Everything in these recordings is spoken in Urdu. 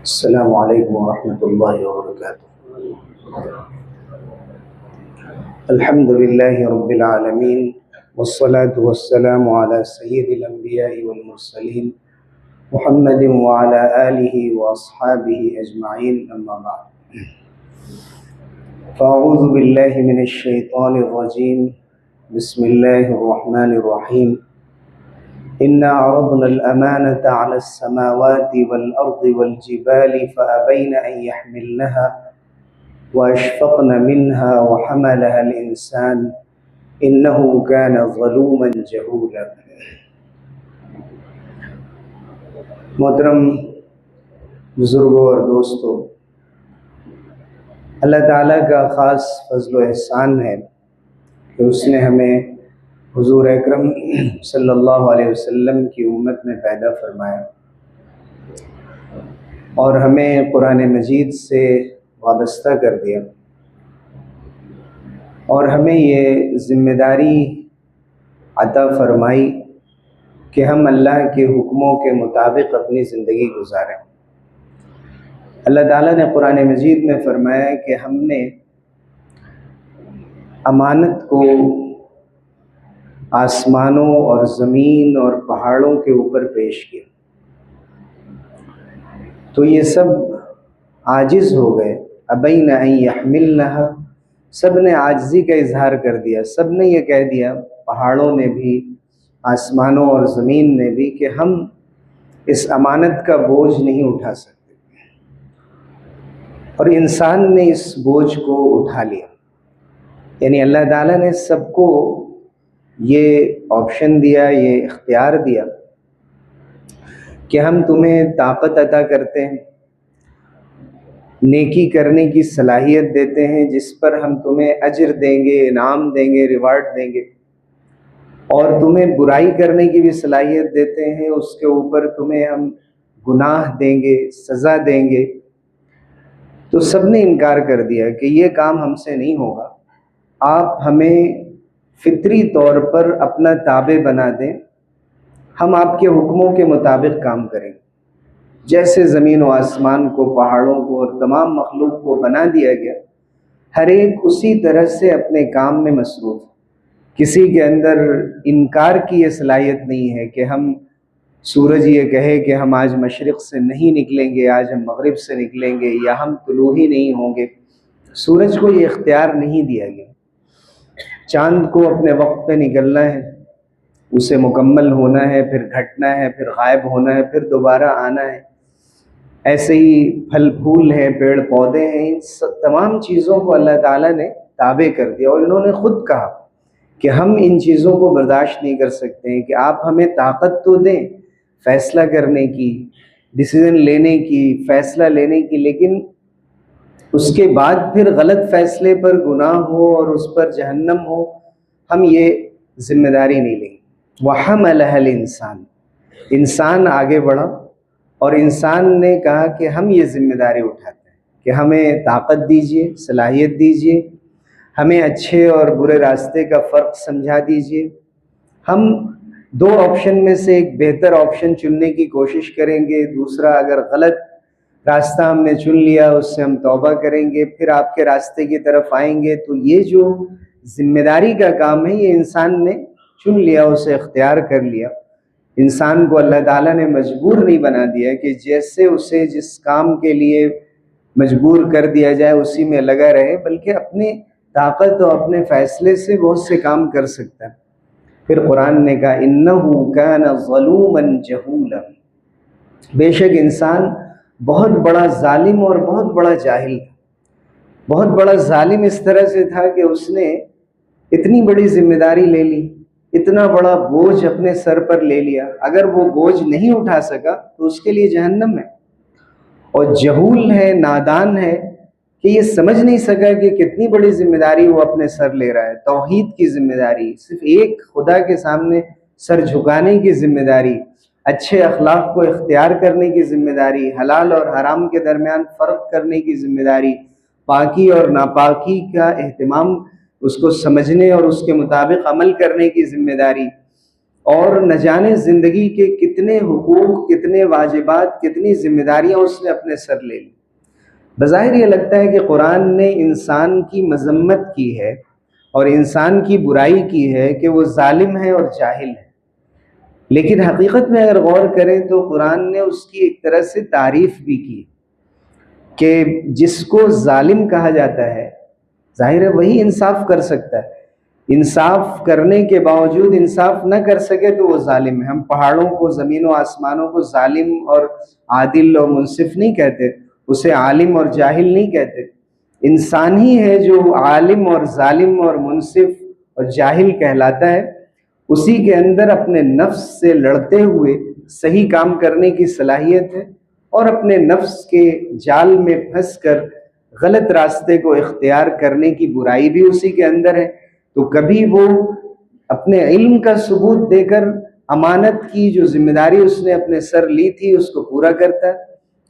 السلام علیکم ورحمۃ اللہ وبرکاتہ۔ الحمد للہ رب العالمین والصلاة والسلام علی سید الانبیاء والمرسلین محمد وعلی آلہ واصحابہ اجمعین، اما بعد فاعوذ باللہ من الشیطان الرجیم، بسم اللہ الرحمن الرحیم۔ إنا عرضنا الأمانة على السماوات والأرض والجبال فأبين أن يحملنها وأشفقن منها وحملها الإنسان إنه كان ظلوما جهولا۔ محترم بزرگوں اور دوستوں، اللہ تعالیٰ کا خاص فضل و احسان ہے کہ اس نے ہمیں حضور اکرم صلی اللہ علیہ وسلم کی امت میں پیدا فرمایا اور ہمیں قرآن مجید سے وابستہ کر دیا، اور ہمیں یہ ذمہ داری عطا فرمائی کہ ہم اللہ کے حکموں کے مطابق اپنی زندگی گزاریں۔ اللہ تعالیٰ نے قرآن مجید میں فرمایا کہ ہم نے امانت کو آسمانوں اور زمین اور پہاڑوں کے اوپر پیش کیا، تو یہ سب عاجز ہو گئے۔ ابین ان یحملنها، سب نے عاجزی کا اظہار کر دیا، سب نے یہ کہہ دیا، پہاڑوں نے بھی، آسمانوں اور زمین نے بھی، کہ ہم اس امانت کا بوجھ نہیں اٹھا سکتے، اور انسان نے اس بوجھ کو اٹھا لیا۔ یعنی اللہ تعالیٰ نے سب کو یہ آپشن دیا، یہ اختیار دیا کہ ہم تمہیں طاقت عطا کرتے ہیں، نیکی کرنے کی صلاحیت دیتے ہیں، جس پر ہم تمہیں اجر دیں گے، انعام دیں گے، ریوارڈ دیں گے، اور تمہیں برائی کرنے کی بھی صلاحیت دیتے ہیں، اس کے اوپر تمہیں ہم گناہ دیں گے، سزا دیں گے۔ تو سب نے انکار کر دیا کہ یہ کام ہم سے نہیں ہوگا، آپ ہمیں فطری طور پر اپنا تابع بنا دیں، ہم آپ کے حکموں کے مطابق کام کریں۔ جیسے زمین و آسمان کو، پہاڑوں کو اور تمام مخلوق کو بنا دیا گیا، ہر ایک اسی طرح سے اپنے کام میں مصروف۔ کسی کے اندر انکار کی یہ صلاحیت نہیں ہے کہ ہم سورج یہ کہے کہ ہم آج مشرق سے نہیں نکلیں گے، آج ہم مغرب سے نکلیں گے، یا ہم طلوع ہی نہیں ہوں گے۔ سورج کو یہ اختیار نہیں دیا گیا۔ چاند کو اپنے وقت پہ نکلنا ہے، اسے مکمل ہونا ہے، پھر گھٹنا ہے، پھر غائب ہونا ہے، پھر دوبارہ آنا ہے۔ ایسے ہی پھل پھول ہیں، پیڑ پودے ہیں، ان تمام چیزوں کو اللہ تعالیٰ نے تابع کر دیا، اور انہوں نے خود کہا کہ ہم ان چیزوں کو برداشت نہیں کر سکتے ہیں، کہ آپ ہمیں طاقت تو دیں فیصلہ کرنے کی، ڈیسیزن لینے کی، فیصلہ لینے کی، لیکن اس کے بعد پھر غلط فیصلے پر گناہ ہو اور اس پر جہنم ہو، ہم یہ ذمہ داری نہیں لیں گے۔ وَحَمَلَهَا الْإِنسَانُ، انسان آگے بڑھا اور انسان نے کہا کہ ہم یہ ذمہ داری اٹھاتے ہیں کہ ہمیں طاقت دیجئے، صلاحیت دیجئے، ہمیں اچھے اور برے راستے کا فرق سمجھا دیجئے، ہم دو آپشن میں سے ایک بہتر آپشن چننے کی کوشش کریں گے، دوسرا اگر غلط راستہ ہم نے چن لیا اس سے ہم توبہ کریں گے، پھر آپ کے راستے کی طرف آئیں گے۔ تو یہ جو ذمہ داری کا کام ہے، یہ انسان نے چن لیا، اسے اختیار کر لیا۔ انسان کو اللہ تعالیٰ نے مجبور نہیں بنا دیا کہ جیسے اسے جس کام کے لیے مجبور کر دیا جائے اسی میں لگا رہے، بلکہ اپنے طاقت اور اپنے فیصلے سے بہت سے کام کر سکتا ہے۔ پھر قرآن نے کہا إِنَّهُ كَانَ ظَلُومًا جَهُولًا، بے شک انسان بہت بڑا ظالم اور بہت بڑا جاہل تھا۔ بہت بڑا ظالم اس طرح سے تھا کہ اس نے اتنی بڑی ذمہ داری لے لی، اتنا بڑا بوجھ اپنے سر پر لے لیا، اگر وہ بوجھ نہیں اٹھا سکا تو اس کے لیے جہنم ہے۔ اور جہول ہے، نادان ہے، کہ یہ سمجھ نہیں سکا کہ کتنی بڑی ذمہ داری وہ اپنے سر لے رہا ہے۔ توحید کی ذمہ داری، صرف ایک خدا کے سامنے سر جھکانے کی ذمہ داری، اچھے اخلاق کو اختیار کرنے کی ذمہ داری، حلال اور حرام کے درمیان فرق کرنے کی ذمہ داری، پاکی اور ناپاکی کا اہتمام، اس کو سمجھنے اور اس کے مطابق عمل کرنے کی ذمہ داری، اور نہ جانے زندگی کے کتنے حقوق، کتنے واجبات، کتنی ذمہ داریاں اس نے اپنے سر لے لی۔ بظاہر یہ لگتا ہے کہ قرآن نے انسان کی مذمت کی ہے اور انسان کی برائی کی ہے کہ وہ ظالم ہے اور جاہل ہے، لیکن حقیقت میں اگر غور کریں تو قرآن نے اس کی ایک طرح سے تعریف بھی کی کہ جس کو ظالم کہا جاتا ہے ظاہر ہے وہی انصاف کر سکتا ہے، انصاف کرنے کے باوجود انصاف نہ کر سکے تو وہ ظالم ہے۔ ہم پہاڑوں کو، زمین و آسمانوں کو ظالم اور عادل اور منصف نہیں کہتے، اسے عالم اور جاہل نہیں کہتے، انسان ہی ہے جو عالم اور ظالم اور منصف اور جاہل کہلاتا ہے۔ اسی کے اندر اپنے نفس سے لڑتے ہوئے صحیح کام کرنے کی صلاحیت ہے، اور اپنے نفس کے جال میں پھنس کر غلط راستے کو اختیار کرنے کی برائی بھی اسی کے اندر ہے۔ تو کبھی وہ اپنے علم کا ثبوت دے کر امانت کی جو ذمہ داری اس نے اپنے سر لی تھی اس کو پورا کرتا ہے،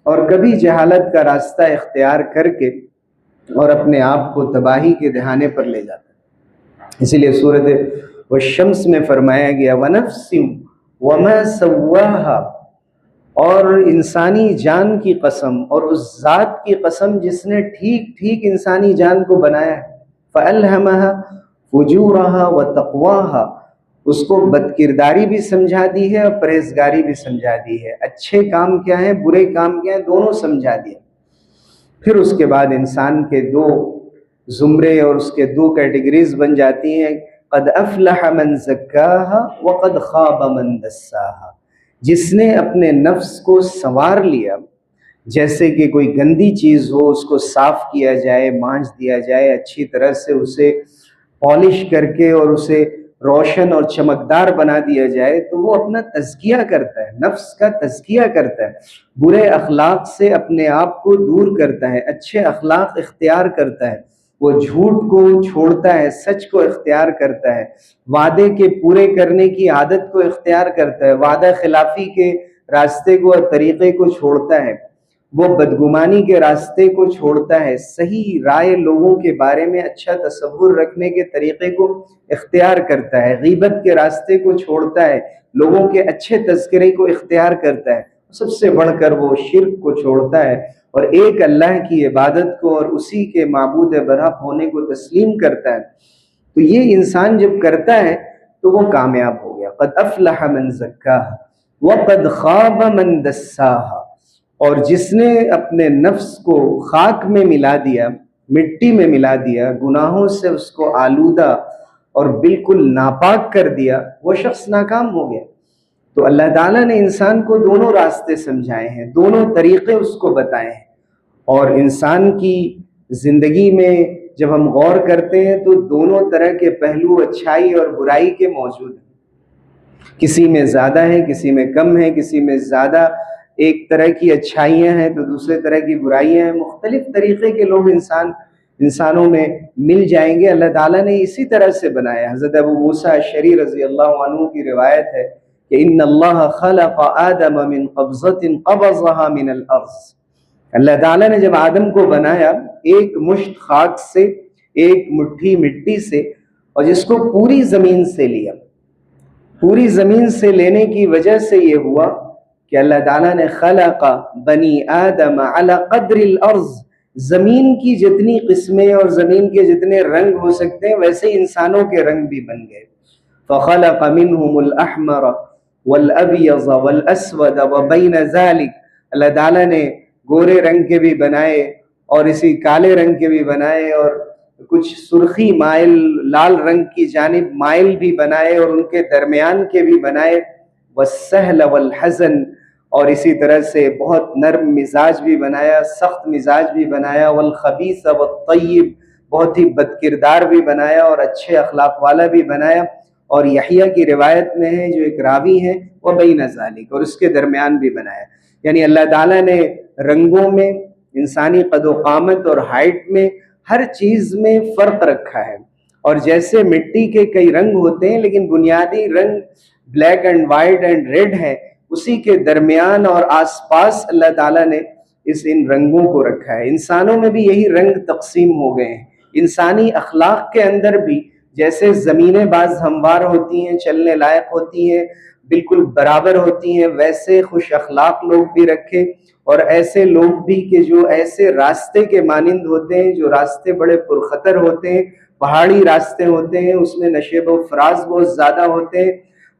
اور کبھی جہالت کا راستہ اختیار کر کے اور اپنے آپ کو تباہی کے دہانے پر لے جاتا ہے۔ اسی لیے سورۃ والشمس میں فرمایا گیا وَنَفْسٍ وَمَا سَوَّاهَا، اور انسانی جان کی قسم اور اس ذات کی قسم جس نے ٹھیک ٹھیک انسانی جان کو بنایا ہے، فَأَلْهَمَهَا فُجُورَهَا وَتَقْوَاهَا، اس کو بدکرداری بھی سمجھا دی ہے اور پرہیزگاری بھی سمجھا دی ہے، اچھے کام کیا ہیں، برے کام کیا ہیں، دونوں سمجھا دیا۔ پھر اس کے بعد انسان کے دو زمرے اور اس کے دو کیٹیگریز بن جاتی ہیں، قد افلح من زکاها وقد خاب من دساها، جس نے اپنے نفس کو سنوار لیا، جیسے کہ کوئی گندی چیز ہو اس کو صاف کیا جائے، مانجھ دیا جائے اچھی طرح سے، اسے پالش کر کے اور اسے روشن اور چمکدار بنا دیا جائے، تو وہ اپنا تزکیہ کرتا ہے، نفس کا تزکیہ کرتا ہے، برے اخلاق سے اپنے آپ کو دور کرتا ہے، اچھے اخلاق اختیار کرتا ہے، وہ جھوٹ کو چھوڑتا ہے، سچ کو اختیار کرتا ہے، وعدے کے پورے کرنے کی عادت کو اختیار کرتا ہے، وعدہ خلافی کے راستے کو اور طریقے کو چھوڑتا ہے، وہ بدگمانی کے راستے کو چھوڑتا ہے، صحیح رائے لوگوں کے بارے میں اچھا تصور رکھنے کے طریقے کو اختیار کرتا ہے، غیبت کے راستے کو چھوڑتا ہے، لوگوں کے اچھے تذکرے کو اختیار کرتا ہے، سب سے بڑھ کر وہ شرک کو چھوڑتا ہے اور ایک اللہ کی عبادت کو اور اسی کے معبود برحق ہونے کو تسلیم کرتا ہے۔ تو یہ انسان جب کرتا ہے تو وہ کامیاب ہو گیا۔ قد افلح من زکاها وقد خاب من دساها، اور جس نے اپنے نفس کو خاک میں ملا دیا، مٹی میں ملا دیا، گناہوں سے اس کو آلودہ اور بالکل ناپاک کر دیا، وہ شخص ناکام ہو گیا۔ تو اللہ تعالیٰ نے انسان کو دونوں راستے سمجھائے ہیں، دونوں طریقے اس کو بتائے ہیں، اور انسان کی زندگی میں جب ہم غور کرتے ہیں تو دونوں طرح کے پہلو اچھائی اور برائی کے موجود ہیں، کسی میں زیادہ ہے، کسی میں کم ہے، کسی میں زیادہ ایک طرح کی اچھائیاں ہیں تو دوسرے طرح کی برائیاں ہیں، مختلف طریقے کے لوگ انسانوں میں مل جائیں گے۔ اللہ تعالیٰ نے اسی طرح سے بنایا۔ حضرت ابو موسیٰ اشعری رضی اللہ عنہ کی روایت ہے کہ ان اللہ خلق آدم من قبضۃ قبضها من الارض، اللہ تعالیٰ نے جب آدم کو بنایا ایک مشت خاک سے، ایک مٹھی مٹی سے، اور جس کو پوری زمین سے لیا۔ پوری زمین سے لینے کی وجہ سے یہ ہوا کہ اللہ تعالیٰ نے خلق بنی آدم علی قدر الارض، زمین کی جتنی قسمیں اور زمین کے جتنے رنگ ہو سکتے ہیں ویسے انسانوں کے رنگ بھی بن گئے۔ فخلق منہم الاحمر والابیض والاسود وبین ذلک، اللہ تعالیٰ نے گورے رنگ کے بھی بنائے اور اسی کالے رنگ کے بھی بنائے، اور کچھ سرخی مائل لال رنگ کی جانب مائل بھی بنائے، اور ان کے درمیان کے بھی بنائے، والسہل والحزن، اور اسی طرح سے بہت نرم مزاج بھی بنایا، سخت مزاج بھی بنایا، والخبیث والطیب، بہت ہی بدکردار بھی بنایا اور اچھے اخلاق والا بھی بنایا، اور یحییٰ کی روایت میں ہے جو ایک راوی ہیں، وبین ذالک، اور اس کے درمیان بھی بنایا۔ یعنی اللہ تعالیٰ نے رنگوں میں، انسانی قد و قامت اور ہائٹ میں، ہر چیز میں فرق رکھا ہے، اور جیسے مٹی کے کئی رنگ ہوتے ہیں لیکن بنیادی رنگ black and white and red ہے، اسی کے درمیان اور آس پاس اللہ تعالیٰ نے ان رنگوں کو رکھا ہے۔ انسانوں میں بھی یہی رنگ تقسیم ہو گئے ہیں، انسانی اخلاق کے اندر بھی جیسے زمینیں بعض ہموار ہوتی ہیں، چلنے لائق ہوتی ہیں، بالکل برابر ہوتی ہیں، ویسے خوش اخلاق لوگ بھی رکھے، اور ایسے لوگ بھی کہ جو ایسے راستے کے مانند ہوتے ہیں، جو راستے بڑے پرخطر ہوتے ہیں، پہاڑی راستے ہوتے ہیں، اس میں نشیب و فراز بہت زیادہ ہوتے ہیں،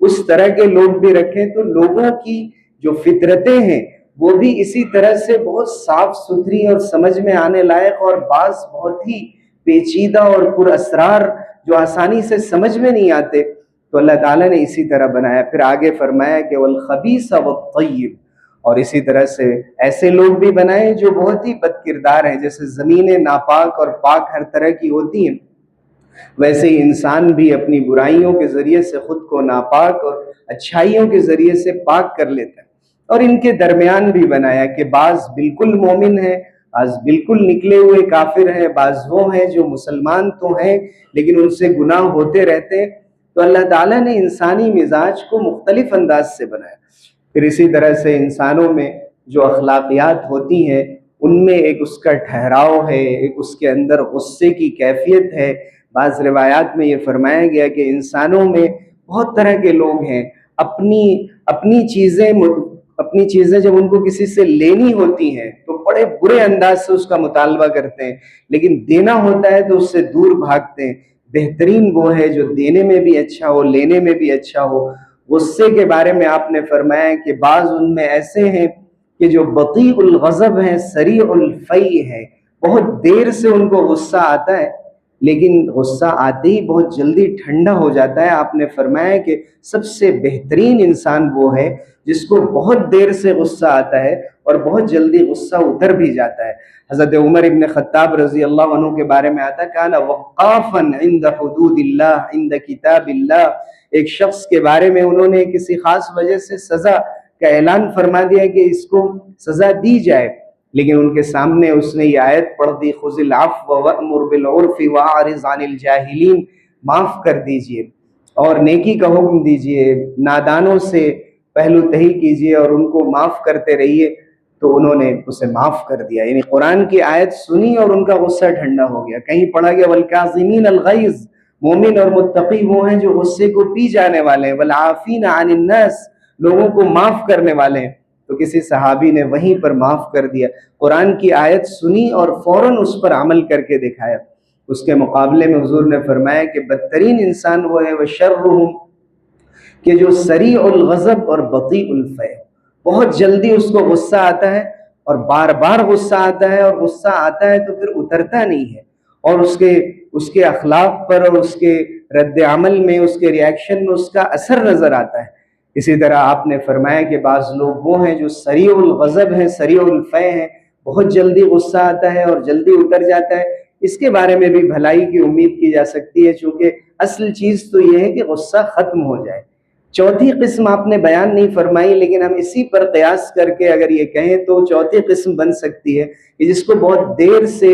اس طرح کے لوگ بھی رکھیں۔ تو لوگوں کی جو فطرتیں ہیں وہ بھی اسی طرح سے بہت صاف ستھری اور سمجھ میں آنے لائق، اور بعض بہت ہی پیچیدہ اور پر اسرار جو آسانی سے سمجھ میں نہیں آتے، تو اللہ تعالیٰ نے اسی طرح بنایا۔ پھر آگے فرمایا کہ والخبیث والطیب، اور اسی طرح سے ایسے لوگ بھی بنائے جو بہت ہی بد کردار ہیں، جیسے زمینیں ناپاک اور پاک ہر طرح کی ہوتی ہیں، ویسے ہی انسان بھی اپنی برائیوں کے ذریعے سے خود کو ناپاک اور اچھائیوں کے ذریعے سے پاک کر لیتا ہے۔ اور ان کے درمیان بھی بنایا کہ بعض بالکل مومن ہیں، بعض بالکل نکلے ہوئے کافر ہیں، بعض وہ ہیں جو مسلمان تو ہیں لیکن ان سے گناہ ہوتے رہتے ہیں۔ تو اللہ تعالیٰ نے انسانی مزاج کو مختلف انداز سے بنایا۔ پھر اسی طرح سے انسانوں میں جو اخلاقیات ہوتی ہیں ان میں ایک اس کا ٹھہراؤ ہے، ایک اس کے اندر غصے کی کیفیت ہے۔ بعض روایات میں یہ فرمایا گیا کہ انسانوں میں بہت طرح کے لوگ ہیں، اپنی چیزیں جب ان کو کسی سے لینی ہوتی ہیں تو بڑے برے انداز سے اس کا مطالبہ کرتے ہیں، لیکن دینا ہوتا ہے تو اس سے دور بھاگتے ہیں۔ بہترین وہ ہے جو دینے میں بھی اچھا ہو، لینے میں بھی اچھا ہو۔ غصے کے بارے میں آپ نے فرمایا کہ بعض ان میں ایسے ہیں کہ جو بطیء الغضب ہیں، سریع الفی ہے، بہت دیر سے ان کو غصہ آتا ہے لیکن غصہ آتے ہی بہت جلدی ٹھنڈا ہو جاتا ہے۔ آپ نے فرمایا کہ سب سے بہترین انسان وہ ہے جس کو بہت دیر سے غصہ آتا ہے اور بہت جلدی غصہ اتر بھی جاتا ہے۔ حضرت عمر ابن خطاب رضی اللہ عنہ کے بارے میں آتا ہے کان وقافا عند حدود اللہ عند کتاب اللہ، ایک شخص کے بارے میں انہوں نے کسی خاص وجہ سے سزا کا اعلان فرما دیا کہ اس کو سزا دی جائے، لیکن ان کے سامنے اس نے یہ آیت پڑھ دی خذ العفو وامر بالعرف واعرض عن الجاہلین، معاف کر دیجئے اور نیکی کا حکم دیجئے، نادانوں سے پہلو تہی کیجئے اور ان کو معاف کرتے رہیے۔ تو انہوں نے اسے معاف کر دیا، یعنی قرآن کی آیت سنی اور ان کا غصہ ٹھنڈا ہو گیا۔ کہیں پڑھا گیا والکاظمین الغیظ، مومن اور متقی وہ ہیں جو غصے کو پی جانے والے ہیں، والعافین عن الناس، لوگوں کو معاف کرنے والے ہیں۔ تو کسی صحابی نے وہیں پر معاف کر دیا، قرآن کی آیت سنی اور فوراً اس پر عمل کر کے دکھایا۔ اس کے مقابلے میں حضور نے فرمایا کہ بدترین انسان وہ ہے وشرہم، کہ جو سریع الغضب اور بطیء الفی، بہت جلدی اس کو غصہ آتا ہے اور بار بار غصہ آتا ہے، اور غصہ آتا ہے تو پھر اترتا نہیں ہے، اور اس کے اخلاق پر اور اس کے رد عمل میں، اس کے ریاکشن میں اس کا اثر نظر آتا ہے۔ اسی طرح آپ نے فرمایا کہ بعض لوگ وہ ہیں جو سریع الغضب ہیں، سریع الفی ہیں، بہت جلدی غصہ آتا ہے اور جلدی اتر جاتا ہے۔ اس کے بارے میں بھی بھلائی کی امید کی جا سکتی ہے، چونکہ اصل چیز تو یہ ہے کہ غصہ ختم ہو جائے۔ چوتھی قسم آپ نے بیان نہیں فرمائی، لیکن ہم اسی پر قیاس کر کے اگر یہ کہیں تو چوتھی قسم بن سکتی ہے کہ جس کو بہت دیر سے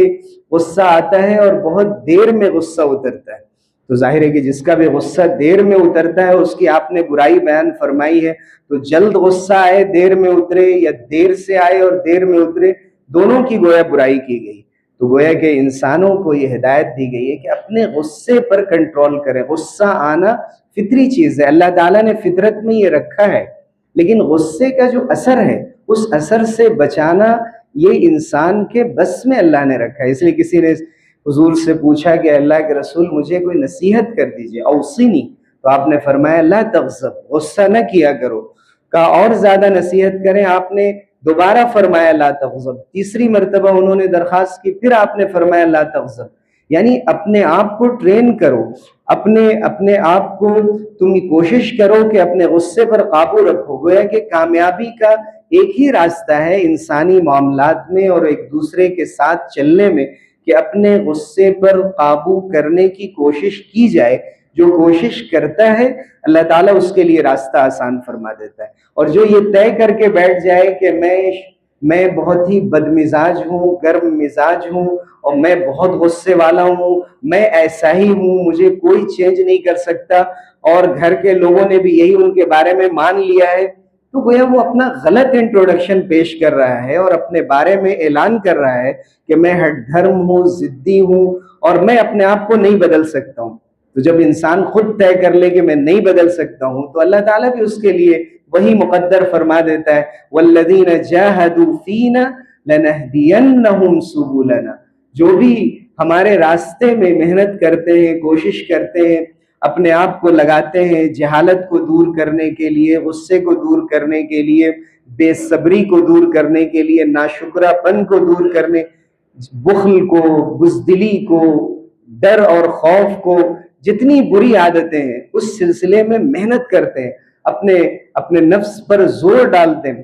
غصہ آتا ہے اور بہت دیر میں غصہ اترتا ہے۔ تو ظاہر ہے کہ جس کا بھی غصہ دیر میں اترتا ہے اس کی آپ نے برائی بیان فرمائی ہے، تو جلد غصہ آئے دیر میں اترے، یا دیر سے آئے اور دیر میں اترے، دونوں کی گویا برائی کی گئی۔ تو گویا کہ انسانوں کو یہ ہدایت دی گئی ہے کہ اپنے غصے پر کنٹرول کریں۔ غصہ آنا فطری چیز ہے، اللہ تعالیٰ نے فطرت میں یہ رکھا ہے، لیکن غصے کا جو اثر ہے اس اثر سے بچانا یہ انسان کے بس میں اللہ نے رکھا ہے۔ اس لیے کسی نے حضور سے پوچھا کہ اللہ کے رسول مجھے کوئی نصیحت کر دیجئے، اوصینی، تو آپ نے فرمایا لا تغضب، غصہ نہ کیا کرو۔ کہا اور زیادہ نصیحت کریں، آپ نے دوبارہ فرمایا لا تغضب۔ تیسری مرتبہ انہوں نے درخواست کی، پھر آپ نے فرمایا لا تغضب، یعنی اپنے آپ کو ٹرین کرو، اپنے آپ کو تم کوشش کرو کہ اپنے غصے پر قابو رکھو۔ گویا کہ کامیابی کا ایک ہی راستہ ہے انسانی معاملات میں اور ایک دوسرے کے ساتھ چلنے میں کہ اپنے غصے پر قابو کرنے کی کوشش کی جائے۔ جو کوشش کرتا ہے اللہ تعالیٰ اس کے لیے راستہ آسان فرما دیتا ہے، اور جو یہ طے کر کے بیٹھ جائے کہ میں بہت ہی بد مزاج ہوں، گرم مزاج ہوں، اور میں بہت غصے والا ہوں، میں ایسا ہی ہوں، مجھے کوئی چینج نہیں کر سکتا، اور گھر کے لوگوں نے بھی یہی ان کے بارے میں مان لیا ہے، تو گویا وہ اپنا غلط انٹروڈکشن پیش کر رہا ہے اور اپنے بارے میں اعلان کر رہا ہے کہ میں ہٹ دھرم ہوں، ضدی ہوں، اور میں اپنے آپ کو نہیں بدل سکتا ہوں۔ تو جب انسان خود طے کر لے کہ میں نہیں بدل سکتا ہوں تو اللہ تعالیٰ بھی اس کے لیے وہی مقدر فرما دیتا ہے والذین جاہدوا فینا لنہدینہم سبلنا، جو بھی ہمارے راستے میں محنت کرتے ہیں، کوشش کرتے ہیں، اپنے آپ کو لگاتے ہیں جہالت کو دور کرنے کے لیے، غصے کو دور کرنے کے لیے، بے صبری کو دور کرنے کے لیے، ناشکرا پن کو دور کرنے، بخل کو، بزدلی کو، ڈر اور خوف کو، جتنی بری عادتیں ہیں اس سلسلے میں محنت کرتے ہیں، اپنے نفس پر زور ڈالتے ہیں،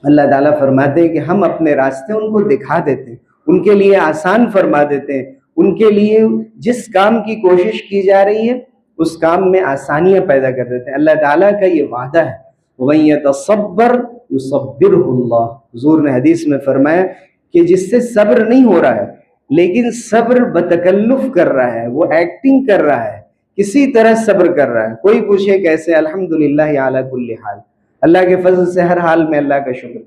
اللہ تعالیٰ فرماتے ہیں کہ ہم اپنے راستے ان کو دکھا دیتے ہیں، ان کے لیے آسان فرما دیتے ہیں، ان کے لیے جس کام کی کوشش کی جا رہی ہے اس کام میں آسانیاں پیدا کر دیتے ہیں۔ اللہ تعالیٰ کا یہ وعدہ ہے وَمَن يَتَصَبَّرْ يُصَبِّرْهُ اللَّهُ، حضور نے حدیث میں فرمایا کہ جس سے صبر نہیں ہو رہا ہے لیکن صبر بتکلف کر رہا ہے، وہ ایکٹنگ کر رہا ہے، کسی طرح صبر کر رہا ہے، کوئی پوچھے کیسے، الحمدللہ علی کل حال، اللہ کے فضل سے ہر حال میں اللہ کا شکر۔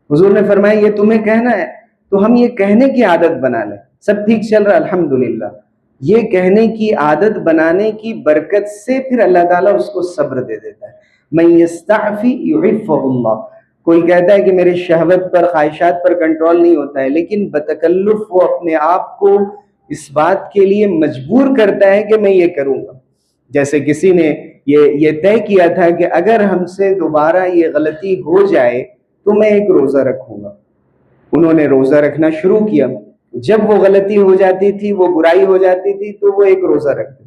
حضور نے فرمایا یہ تمہیں کہنا ہے تو ہم یہ کہنے کی عادت بنا لیں، سب ٹھیک چل رہا الحمدللہ، یہ کہنے کی عادت بنانے کی برکت سے پھر اللہ تعالیٰ اس کو صبر دے دیتا ہے۔ من یستعفی یعفہ اللہ، کوئی کہتا ہے کہ میری شہوت پر، خواہشات پر کنٹرول نہیں ہوتا ہے، لیکن بتکلف وہ اپنے آپ کو اس بات کے لیے مجبور کرتا ہے کہ میں یہ کروں گا۔ جیسے کسی نے یہ طے کیا تھا کہ اگر ہم سے دوبارہ یہ غلطی ہو جائے تو میں ایک روزہ رکھوں گا، انہوں نے روزہ رکھنا شروع کیا، جب وہ غلطی ہو جاتی تھی، وہ برائی ہو جاتی تھی تو وہ ایک روزہ رکھتے،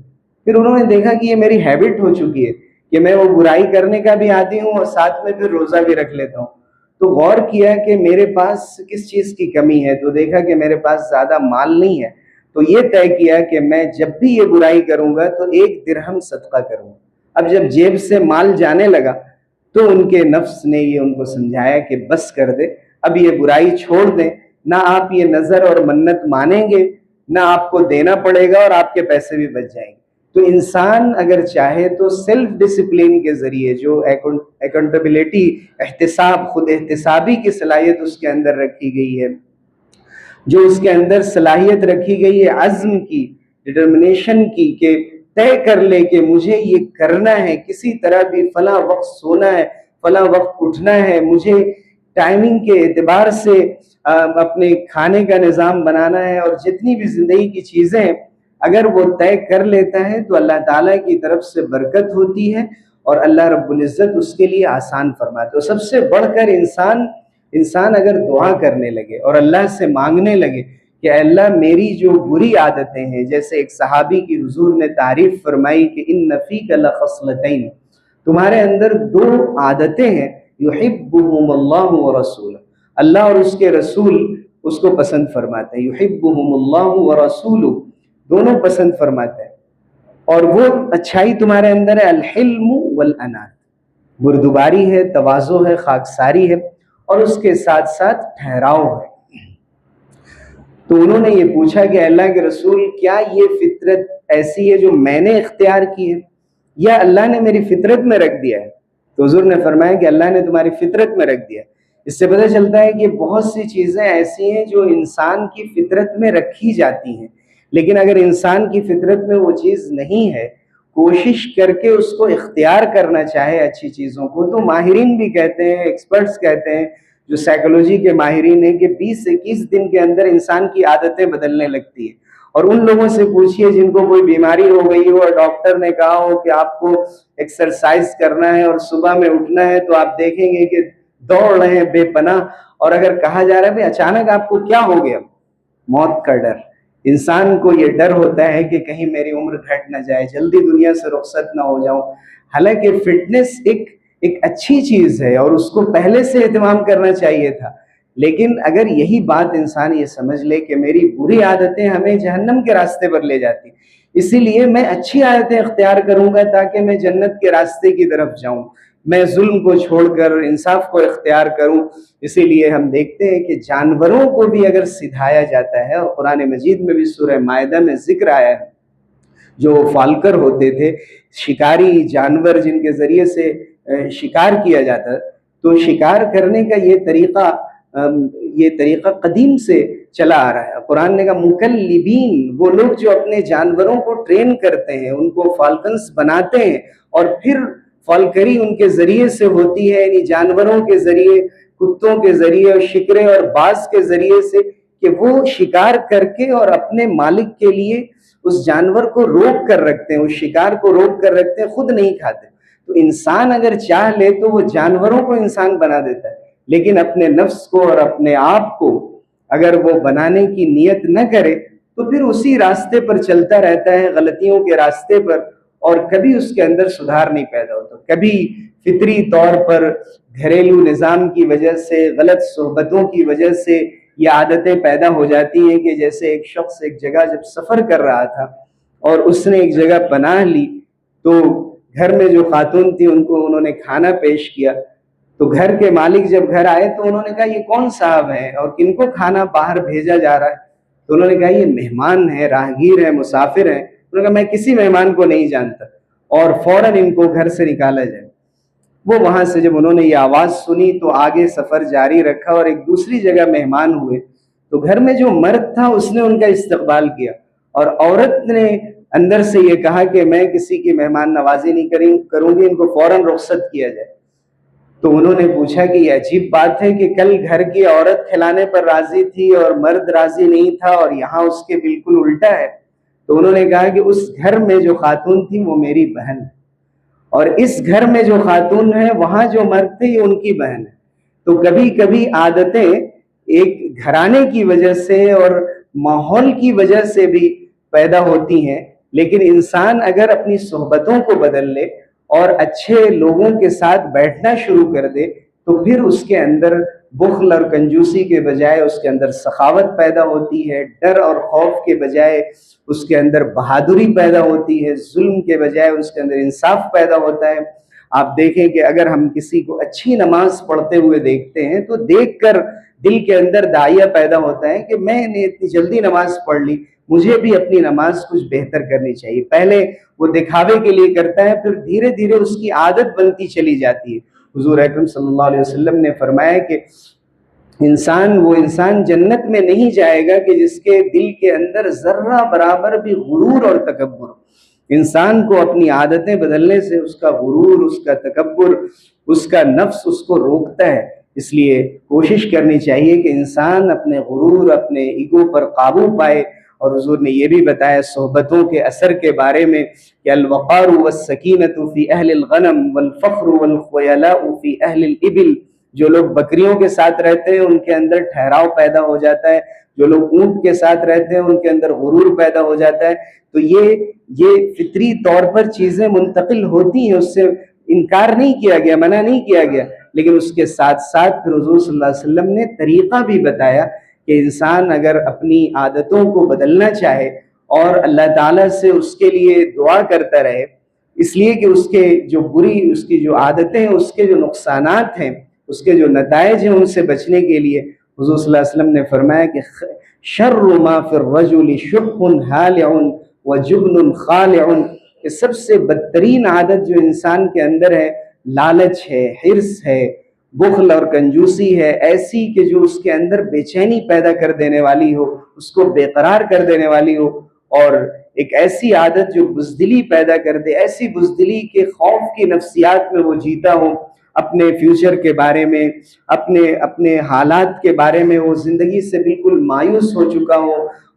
پھر انہوں نے دیکھا کہ یہ میری ہیبٹ ہو چکی ہے کہ میں وہ برائی کرنے کا بھی عادی ہوں اور ساتھ میں پھر روزہ بھی رکھ لیتا ہوں، تو غور کیا کہ میرے پاس کس چیز کی کمی ہے، تو دیکھا کہ میرے پاس زیادہ مال نہیں ہے، تو یہ طے کیا کہ میں جب بھی یہ برائی کروں گا تو 1 درہم صدقہ کروں گا۔ اب جب جیب سے مال جانے لگا تو ان کے نفس نے یہ ان کو سمجھایا کہ بس کر دے، اب یہ برائی چھوڑ دیں، نہ آپ یہ نظر اور منت مانیں گے، نہ آپ کو دینا پڑے گا اور آپ کے پیسے بھی بچ جائیں گے۔ تو انسان اگر چاہے تو سیلف ڈسپلین کے ذریعے، جو اکاؤنٹیبلٹی، احتساب، خود احتسابی کی صلاحیت اس کے اندر رکھی گئی ہے، جو اس کے اندر صلاحیت رکھی گئی ہے عزم کی، ڈٹرمنیشن کی، کہ طے کر لے کہ مجھے یہ کرنا ہے، کسی طرح بھی فلاں وقت سونا ہے، فلاں وقت اٹھنا ہے، مجھے ٹائمنگ کے اعتبار سے اپنے کھانے کا نظام بنانا ہے، اور جتنی بھی زندگی کی چیزیں اگر وہ طے کر لیتا ہے تو اللہ تعالیٰ کی طرف سے برکت ہوتی ہے اور اللہ رب العزت اس کے لیے آسان فرماتے۔ اور سب سے بڑھ کر انسان اگر دعا کرنے لگے اور اللہ سے مانگنے لگے کہ اے اللہ میری جو بری عادتیں ہیں، جیسے ایک صحابی کی حضور نے تعریف فرمائی کہ ان فیک لخصلتین، تمہارے اندر 2 عادتیں ہیں، یحبہم اللہ ورسولہ، اللہ اور اس کے رسول اس کو پسند فرماتے ہیں، یحبہم اللہ ورسولہ، دونوں پسند فرماتے ہیں، اور وہ اچھائی تمہارے اندر ہے الحلم والانات، بردباری ہے، تواضع ہے، خاکساری ہے، اور اس کے ساتھ ساتھ ٹھہراؤ ہے۔ تو انہوں نے یہ پوچھا کہ اللہ کے رسول کیا یہ فطرت ایسی ہے جو میں نے اختیار کی ہے یا اللہ نے میری فطرت میں رکھ دیا ہے؟ تو حضور نے فرمایا کہ اللہ نے تمہاری فطرت میں رکھ دیا ہے۔ اس سے پتہ چلتا ہے کہ بہت سی چیزیں ایسی ہیں جو انسان کی فطرت میں رکھی جاتی ہیں، لیکن اگر انسان کی فطرت میں وہ چیز نہیں ہے، کوشش کر کے اس کو اختیار کرنا چاہے اچھی چیزوں کو، تو ماہرین بھی کہتے ہیں، ایکسپرٹس کہتے ہیں، جو سائیکولوجی کے ماہرین ہیں، کہ 20 سے 21 دن کے اندر انسان کی عادتیں بدلنے لگتی ہیں۔ اور ان لوگوں سے پوچھئے جن کو کوئی بیماری ہو گئی ہو اور ڈاکٹر نے کہا ہو کہ آپ کو ایکسرسائز کرنا ہے اور صبح میں اٹھنا ہے، تو آپ دیکھیں گے کہ دوڑ رہے ہیں بے پناہ۔ اور اگر کہا جا رہا ہے بھئی اچانک آپ کو کیا ہو گیا، موت کا ڈر، انسان کو یہ ڈر ہوتا ہے کہ کہیں میری عمر گھٹ نہ جائے، جلدی دنیا سے رخصت نہ ہو جاؤں۔ حالانکہ فٹنس ایک اچھی چیز ہے اور اس کو پہلے سے اہتمام کرنا چاہیے تھا، لیکن اگر یہی بات انسان یہ سمجھ لے کہ میری بری عادتیں ہمیں جہنم کے راستے پر لے جاتی، اسی لیے میں اچھی عادتیں اختیار کروں گا تاکہ میں جنت کے راستے کی طرف جاؤں، میں ظلم کو چھوڑ کر انصاف کو اختیار کروں۔ اسی لیے ہم دیکھتے ہیں کہ جانوروں کو بھی اگر سدھایا جاتا ہے، اور قرآن مجید میں بھی سورہ مائدہ میں ذکر آیا ہے، جو فالکر ہوتے تھے، شکاری جانور جن کے ذریعے سے شکار کیا جاتا، تو شکار کرنے کا یہ طریقہ یہ طریقہ قدیم سے چلا آ رہا ہے۔ قرآن نے کہا مکلبین، وہ لوگ جو اپنے جانوروں کو ٹرین کرتے ہیں، ان کو فالکنس بناتے ہیں، اور پھر فالکری ان کے ذریعے سے ہوتی ہے، یعنی جانوروں کے ذریعے، کتوں کے ذریعے اور شکرے اور باز کے ذریعے سے، کہ وہ شکار کر کے اور اپنے مالک کے لیے اس جانور کو روک کر رکھتے ہیں، اس شکار کو روک کر رکھتے ہیں، خود نہیں کھاتے۔ تو انسان اگر چاہ لے تو وہ جانوروں کو انسان بنا دیتا ہے، لیکن اپنے نفس کو اور اپنے آپ کو اگر وہ بنانے کی نیت نہ کرے تو پھر اسی راستے پر چلتا رہتا ہے، غلطیوں کے راستے پر، اور کبھی اس کے اندر سدھار نہیں پیدا ہوتا۔ کبھی فطری طور پر گھریلو نظام کی وجہ سے، غلط صحبتوں کی وجہ سے یہ عادتیں پیدا ہو جاتی ہیں کہ جیسے ایک شخص ایک جگہ جب سفر کر رہا تھا اور اس نے ایک جگہ پناہ لی، تو گھر میں جو خاتون تھی ان کو انہوں نے کھانا پیش کیا، تو گھر کے مالک جب گھر آئے تو انہوں نے کہا یہ کون صاحب ہیں اور کن کو کھانا باہر بھیجا جا رہا ہے؟ تو انہوں نے کہا یہ مہمان ہیں، راہگیر ہیں، مسافر ہیں۔ انہوں نے کہا میں کسی مہمان کو نہیں جانتا، اور فوراً ان کو گھر سے نکالا جائے۔ وہ وہاں سے جب انہوں نے یہ آواز سنی تو آگے سفر جاری رکھا اور ایک دوسری جگہ مہمان ہوئے، تو گھر میں جو مرد تھا اس نے ان کا استقبال کیا، اور عورت نے اندر سے یہ کہا کہ میں کسی کی مہمان نوازی نہیں کروں گی، ان کو فوراً رخصت کیا جائے۔ تو انہوں نے پوچھا کہ یہ عجیب بات ہے کہ کل گھر کی عورت کھلانے پر راضی تھی اور مرد راضی نہیں تھا، اور یہاں اس کے بالکل الٹا ہے۔ تو انہوں نے کہا کہ اس گھر میں جو خاتون تھی وہ میری بہن ہے، اور اس گھر میں جو خاتون ہے وہاں جو مرد تھے یہ ان کی بہن ہے۔ تو کبھی کبھی عادتیں ایک گھرانے کی وجہ سے اور ماحول کی وجہ سے بھی پیدا ہوتی ہیں، لیکن انسان اگر اپنی صحبتوں کو بدل لے اور اچھے لوگوں کے ساتھ بیٹھنا شروع کر دے تو پھر اس کے اندر بخل اور کنجوسی کے بجائے اس کے اندر سخاوت پیدا ہوتی ہے، ڈر اور خوف کے بجائے اس کے اندر بہادری پیدا ہوتی ہے، ظلم کے بجائے اس کے اندر انصاف پیدا ہوتا ہے۔ آپ دیکھیں کہ اگر ہم کسی کو اچھی نماز پڑھتے ہوئے دیکھتے ہیں تو دیکھ کر دل کے اندر داعیہ پیدا ہوتا ہے کہ میں نے اتنی جلدی نماز پڑھ لی، مجھے بھی اپنی نماز کچھ بہتر کرنی چاہیے۔ پہلے وہ دکھاوے کے لیے کرتا ہے، پھر دھیرے دھیرے اس کی عادت بنتی چلی جاتی ہے۔ حضور اکرم صلی اللہ علیہ وسلم نے فرمایا کہ وہ انسان جنت میں نہیں جائے گا کہ جس کے دل کے اندر ذرہ برابر بھی غرور اور تکبر۔ انسان کو اپنی عادتیں بدلنے سے اس کا غرور، اس کا تکبر، اس کا نفس اس کو روکتا ہے۔ اس لیے کوشش کرنی چاہیے کہ انسان اپنے غرور، اپنے ایگو پر قابو پائے۔ اور حضور نے یہ بھی بتایا صحبتوں کے اثر کے بارے میں کہ الوقار والسکینۃ فی اہل الغنم والفخر والخیلاء فی اہل الابل، جو لوگ بکریوں کے ساتھ رہتے ہیں ان کے اندر ٹھہراؤ پیدا ہو جاتا ہے، جو لوگ اونٹ کے ساتھ رہتے ہیں ان کے اندر غرور پیدا ہو جاتا ہے۔ تو یہ فطری طور پر چیزیں منتقل ہوتی ہیں، اس سے انکار نہیں کیا گیا، منع نہیں کیا گیا، لیکن اس کے ساتھ ساتھ پھر حضور صلی اللہ علیہ وسلم نے طریقہ بھی بتایا کہ انسان اگر اپنی عادتوں کو بدلنا چاہے اور اللہ تعالیٰ سے اس کے لیے دعا کرتا رہے، اس لیے کہ اس کی جو عادتیں ہیں، اس کے جو نقصانات ہیں، اس کے جو نتائج ہیں، ان سے بچنے کے لیے حضور صلی اللہ علیہ وسلم نے فرمایا کہ شر ما فی الرجل شح ہالع وجبن خالع، کہ سب سے بدترین عادت جو انسان کے اندر ہے لالچ ہے، حرص ہے، بخل اور کنجوسی ہے، ایسی کہ جو اس کے اندر بے چینی پیدا کر دینے والی ہو، اس کو بے قرار کر دینے والی ہو، اور ایک ایسی عادت جو بزدلی پیدا کر دے، ایسی بزدلی کے خوف کی نفسیات میں وہ جیتا ہو، اپنے فیوچر کے بارے میں، اپنے حالات کے بارے میں وہ زندگی سے بالکل مایوس ہو چکا ہو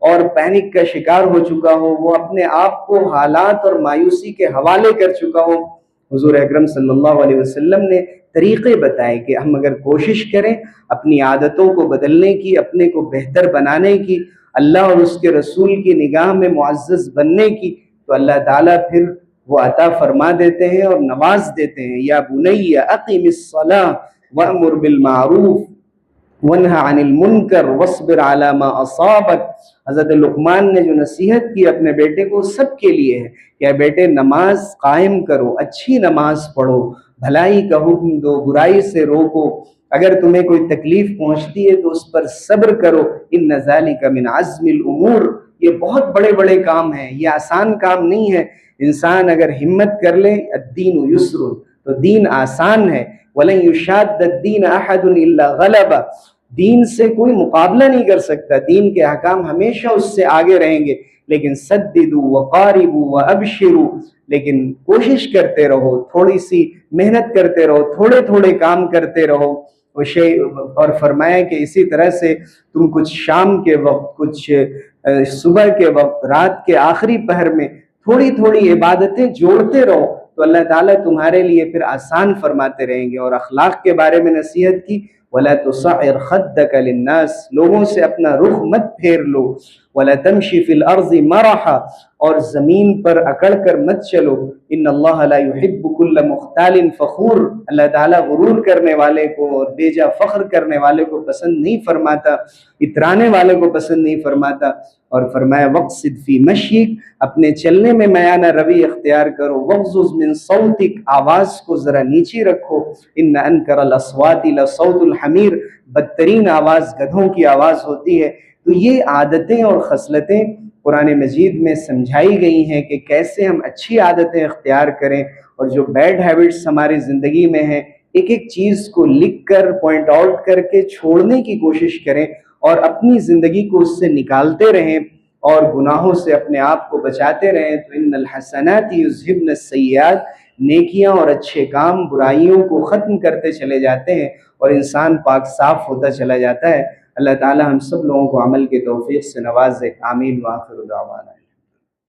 اور پینک کا شکار ہو چکا ہو، وہ اپنے آپ کو حالات اور مایوسی کے حوالے کر چکا ہو۔ حضور اکرم صلی اللہ علیہ وسلم نے طریقے بتائے کہ ہم اگر کوشش کریں اپنی عادتوں کو بدلنے کی، اپنے کو بہتر بنانے کی، اللہ اور اس کے رسول کی نگاہ میں معزز بننے کی، تو اللہ تعالیٰ پھر وہ عطا فرما دیتے ہیں اور نواز دیتے ہیں۔ یا بنی اقم الصلاۃ وامر بالمعروف وانہ عن المنکر واصبر علی ما اصابک۔ حضرت لقمان نے جو نصیحت کی اپنے بیٹے کو سب کے لیے ہے کہ بیٹے نماز قائم کرو، اچھی نماز پڑھو، بھلائی کا حکم دو، برائی سے روکو، اگر تمہیں کوئی تکلیف پہنچتی ہے تو اس پر صبر کرو، ان ذالک من عزم الامور۔ یہ بہت بڑے بڑے کام ہیں، یہ آسان کام نہیں ہے۔ انسان اگر ہمت کر لے، الدین یسر، تو دین آسان ہے۔ وَلَن يُشَادَّ الدِّينَ أَحَدٌ إِلَّا غَلَبَ، دین سے کوئی مقابلہ نہیں کر سکتا، دین کے احکام ہمیشہ اس سے آگے رہیں گے، لیکن سددوا وقاربوا وابشروا، لیکن کوشش کرتے رہو، تھوڑی سی محنت کرتے رہو، تھوڑے تھوڑے کام کرتے رہو۔ اور فرمایا کہ اسی طرح سے تم کچھ شام کے وقت، کچھ صبح کے وقت، رات کے آخری پہر میں تھوڑی تھوڑی عبادتیں جوڑتے رہو تو اللہ تعالیٰ تمہارے لیے پھر آسان فرماتے رہیں گے۔ اور اخلاق کے بارے میں نصیحت کی، وَلَا تُصَعِّرْ خَدَّكَ لِلنَّاسِ، لوگوں سے اپنا رخ مت پھیر لو، وَلَا تَمْشِ فِي الْأَرْضِ مَرَحًا، اور زمین پر اکڑ کر مت چلو، إِنَّ اللَّهَ لَا يُحِبُّ كُلَّ مُخْتَالٍ فَخُورٍ، اللہ تعالیٰ غرور کرنے والے کو اور بیجا فخر کرنے والے کو پسند نہیں فرماتا، اترانے والے کو پسند نہیں فرماتا۔ اور فرمایا وَقْصِدْ فِي مَشْيِكَ، اپنے چلنے میں میانہ روی اختیار کرو، وَغْضُضْ مِنْ صَوْتِكَ، آواز کو ذرا نیچی رکھو، إِنَّ أَنْكَرَ الْأَصْوَاتِ لَصَوْتُ الْحَمِيرِ، بدترین آواز گدھوں کی آواز ہوتی ہے۔ تو یہ عادتیں اور خصلتیں قرآن مجید میں سمجھائی گئی ہیں کہ کیسے ہم اچھی عادتیں اختیار کریں، اور جو بیڈ ہیبٹس ہماری زندگی میں ہیں ایک ایک چیز کو لکھ کر پوائنٹ آؤٹ کر کے چھوڑنے کی کوشش کریں اور اپنی زندگی کو اس سے نکالتے رہیں اور گناہوں سے اپنے آپ کو بچاتے رہیں۔ تو ان الحسنات یذہبن السیئات، نیکیاں اور اچھے کام برائیوں کو ختم کرتے چلے جاتے ہیں اور انسان پاک صاف ہوتا چلا جاتا ہے۔ اللہ تعالی ہم سب لوگوں کو عمل کی توفیق سے نوازے، آمین وآخر دعوانا۔